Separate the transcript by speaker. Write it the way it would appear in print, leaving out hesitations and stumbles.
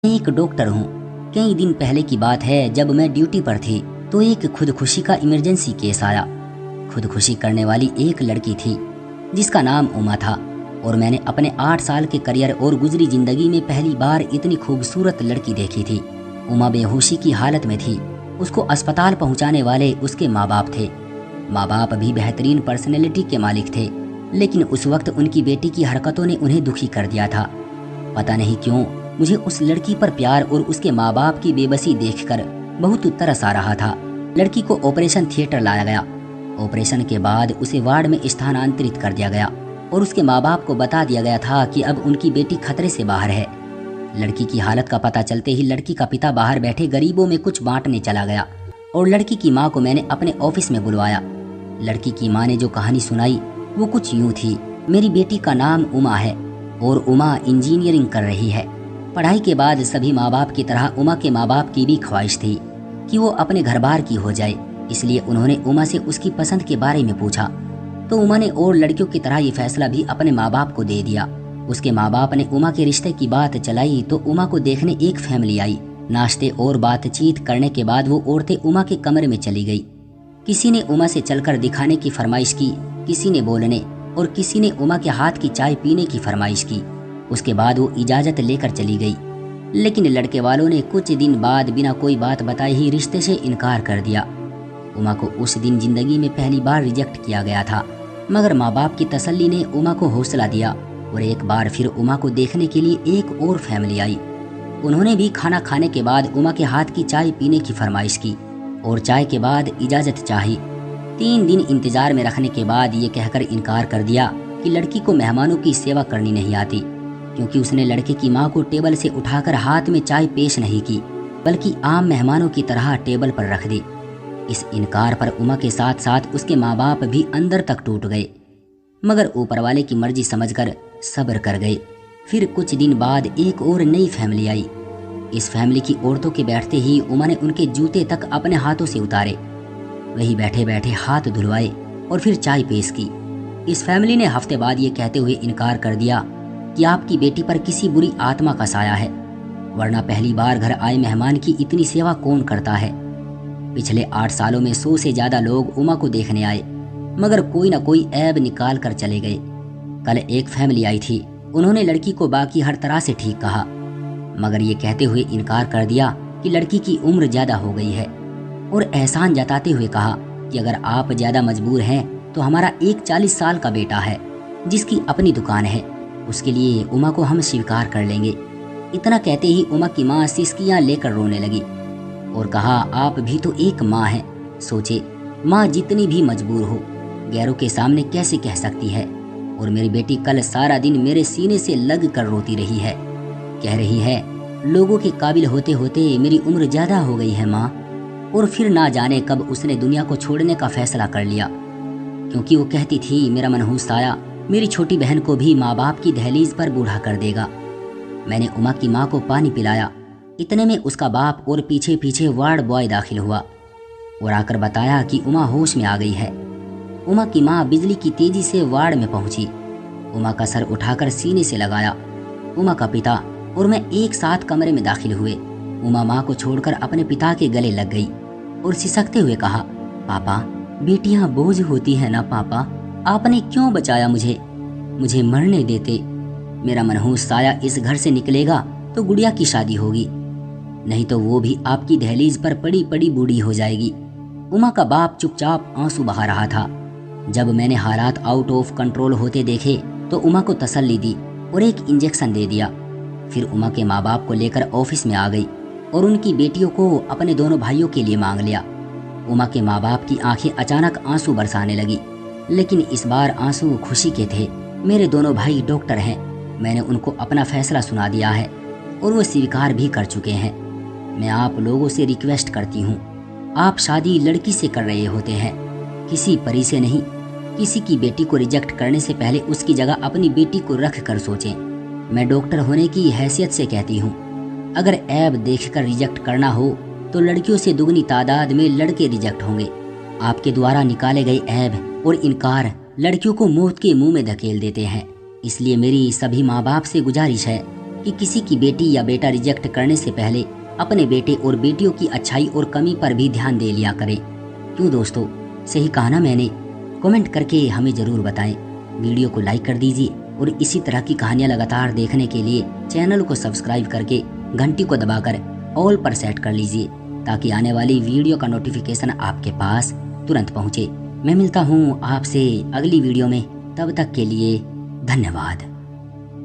Speaker 1: मैं एक डॉक्टर हूँ। कई दिन पहले की बात है, जब मैं ड्यूटी पर थी तो एक खुदकुशी का इमरजेंसी केस आया। खुदकुशी करने वाली एक लड़की थी जिसका नाम उमा था, और मैंने अपने 8 साल के करियर और गुजरी जिंदगी में पहली बार इतनी खूबसूरत लड़की देखी थी। उमा बेहोशी की हालत में थी। उसको अस्पताल पहुंचाने वाले उसके माँ बाप थे। माँ बाप भी बेहतरीन पर्सनैलिटी के मालिक थे, लेकिन उस वक्त उनकी बेटी की हरकतों ने उन्हें दुखी कर दिया था। पता नहीं क्यों मुझे उस लड़की पर प्यार और उसके माँ बाप की बेबसी देखकर बहुत तरस आ रहा था। लड़की को ऑपरेशन थिएटर लाया गया। ऑपरेशन के बाद उसे वार्ड में स्थानांतरित कर दिया गया और उसके माँ बाप को बता दिया गया था कि अब उनकी बेटी खतरे से बाहर है। लड़की की हालत का पता चलते ही लड़की का पिता बाहर बैठे गरीबों में कुछ बांटने चला गया और लड़की की माँ को मैंने अपने ऑफिस में बुलवाया। लड़की की माँ ने जो कहानी सुनाई वो कुछ यूं थी। मेरी बेटी का नाम उमा है और उमा इंजीनियरिंग कर रही है। पढ़ाई के बाद सभी माँ बाप की तरह उमा के माँ बाप की भी ख्वाहिश थी कि वो अपने घर बार की हो जाए, इसलिए उन्होंने उमा से उसकी पसंद के बारे में पूछा। तो उमा ने और लड़कियों की तरह ये फैसला भी अपने माँ बाप को दे दिया। उसके माँ बाप ने उमा के रिश्ते की बात चलाई तो उमा को देखने एक फैमिली आई। नाश्ते और बातचीत करने के बाद वो औरतें उमा के कमरे में चली गई। किसी ने उमा से चलकर दिखाने की फरमाइश की, किसी ने बोलने और किसी ने उमा के हाथ की चाय पीने की फरमाइश की। उसके बाद वो इजाजत लेकर चली गई, लेकिन लड़के वालों ने कुछ दिन बाद बिना कोई बात बताए ही रिश्ते से इनकार कर दिया। उमा को उस दिन जिंदगी में पहली बार रिजेक्ट किया गया था, मगर माँ बाप की तसल्ली ने उमा को हौसला दिया और एक बार फिर उमा को देखने के लिए एक और फैमिली आई। उन्होंने भी खाना खाने के बाद उमा के हाथ की चाय पीने की फरमाइश की और चाय के बाद इजाजत चाही। 3 दिन इंतजार में रखने के बाद ये कहकर इनकार कर दिया कि लड़की को मेहमानों की सेवा करनी नहीं आती, क्योंकि उसने लड़के की माँ को टेबल से उठाकर हाथ में चाय पेश नहीं की, बल्कि आम मेहमानों की तरह टेबल पर रख दी। इस इनकार पर उमा के साथ साथ उसके माँ बाप भी अंदर तक टूट गए, मगर ऊपर वाले की मर्जी समझकर सब्र कर गए। फिर कुछ दिन बाद एक और नई फैमिली आई। इस फैमिली की औरतों के बैठते ही उमा ने उनके जूते तक अपने हाथों से उतारे, वही बैठे बैठे हाथ धुलवाए और फिर चाय पेश की। इस फैमिली ने हफ्ते बाद ये कहते हुए इनकार कर दिया कि आपकी बेटी पर किसी बुरी आत्मा का साया है, वरना पहली बार घर आए मेहमान की इतनी सेवा कौन करता है। पिछले 8 सालों में 100 से ज्यादा लोग उमा को देखने आए, मगर कोई ना कोई ऐब निकाल कर चले गए। कल एक फैमिली आई थी। उन्होंने लड़की को बाकी हर तरह से ठीक कहा, मगर ये कहते हुए इनकार कर दिया कि लड़की की उम्र ज्यादा हो गई है, और एहसान जताते हुए कहा कि अगर आप ज्यादा मजबूर हैं तो हमारा एक 40 साल का बेटा है जिसकी अपनी दुकान है, उसके लिए उमा को हम स्वीकार कर लेंगे। इतना कहते ही उमा की माँ सिसकियां लेकर रोने लगी और कहा, आप भी तो एक माँ हैं। सोचे, माँ जितनी भी मजबूर हो गैरों के सामने कैसे कह सकती है। और मेरी बेटी कल सारा दिन मेरे सीने से लग कर रोती रही है, कह रही है, लोगों के काबिल होते होते मेरी उम्र ज्यादा हो गई है माँ। और फिर ना जाने कब उसने दुनिया को छोड़ने का फैसला कर लिया, क्योंकि वो कहती थी मेरा मनहूस साया मेरी छोटी बहन को भी माँ बाप की दहलीज पर बूढ़ा कर देगा। मैंने उमा की माँ को पानी पिलाया। इतने में उसका बाप और पीछे पीछे वार्ड बॉय दाखिल हुआ और आकर बताया कि उमा होश में आ गई है। उमा की माँ बिजली की तेजी से वार्ड में पहुंची। उमा का सर उठाकर सीने से लगाया। उमा का पिता और मैं एक साथ कमरे में दाखिल हुए। उमा माँ को छोड़कर अपने पिता के गले लग गई और सिसकते हुए कहा, पापा, बेटियां बोझ होती है ना पापा, आपने क्यों बचाया मुझे मरने देते। मेरा मनहूस साया इस घर से निकलेगा तो गुड़िया की शादी होगी, नहीं तो वो भी आपकी दहलीज पर पड़ी पड़ी बूढ़ी हो जाएगी। उमा का बाप चुपचाप आंसू बहा रहा था। जब मैंने हालात आउट ऑफ कंट्रोल होते देखे तो उमा को तसल्ली दी और एक इंजेक्शन दे दिया। फिर उमा के माँ बाप को लेकर ऑफिस में आ गई और उनकी बेटियों को अपने दोनों भाइयों के लिए मांग लिया। उमा के माँ बाप की आंखें अचानक आंसू बरसाने लगी, लेकिन इस बार आंसू खुशी के थे। मेरे दोनों भाई डॉक्टर हैं। मैंने उनको अपना फैसला सुना दिया है और वो स्वीकार भी कर चुके हैं। मैं आप लोगों से रिक्वेस्ट करती हूँ, आप शादी लड़की से कर रहे होते हैं, किसी परी से नहीं। किसी की बेटी को रिजेक्ट करने से पहले उसकी जगह अपनी बेटी को रख कर सोचें। मैं डॉक्टर होने की हैसियत से कहती हूँ, अगर ऐब देखकर रिजेक्ट करना हो तो लड़कियों से दुगनी तादाद में लड़के रिजेक्ट होंगे। आपके द्वारा निकाले गए ऐब और इनकार लड़कियों को मौत के मुंह में धकेल देते हैं। इसलिए मेरी सभी माँ बाप से गुजारिश है कि किसी की बेटी या बेटा रिजेक्ट करने से पहले अपने बेटे और बेटियों की अच्छाई और कमी पर भी ध्यान दे लिया करें। क्यों दोस्तों, सही कहा ना मैंने? कमेंट करके हमें ज़रूर बताएं। वीडियो को लाइक कर दीजिए और इसी तरह की कहानियाँ लगातार देखने के लिए चैनल को सब्सक्राइब करके घंटी को दबाकर ऑल पर सेट कर लीजिए, ताकि आने वाली वीडियो का नोटिफिकेशन आपके पास तुरंत पहुँचे। मैं मिलता हूँ आपसे अगली वीडियो में, तब तक के लिए धन्यवाद।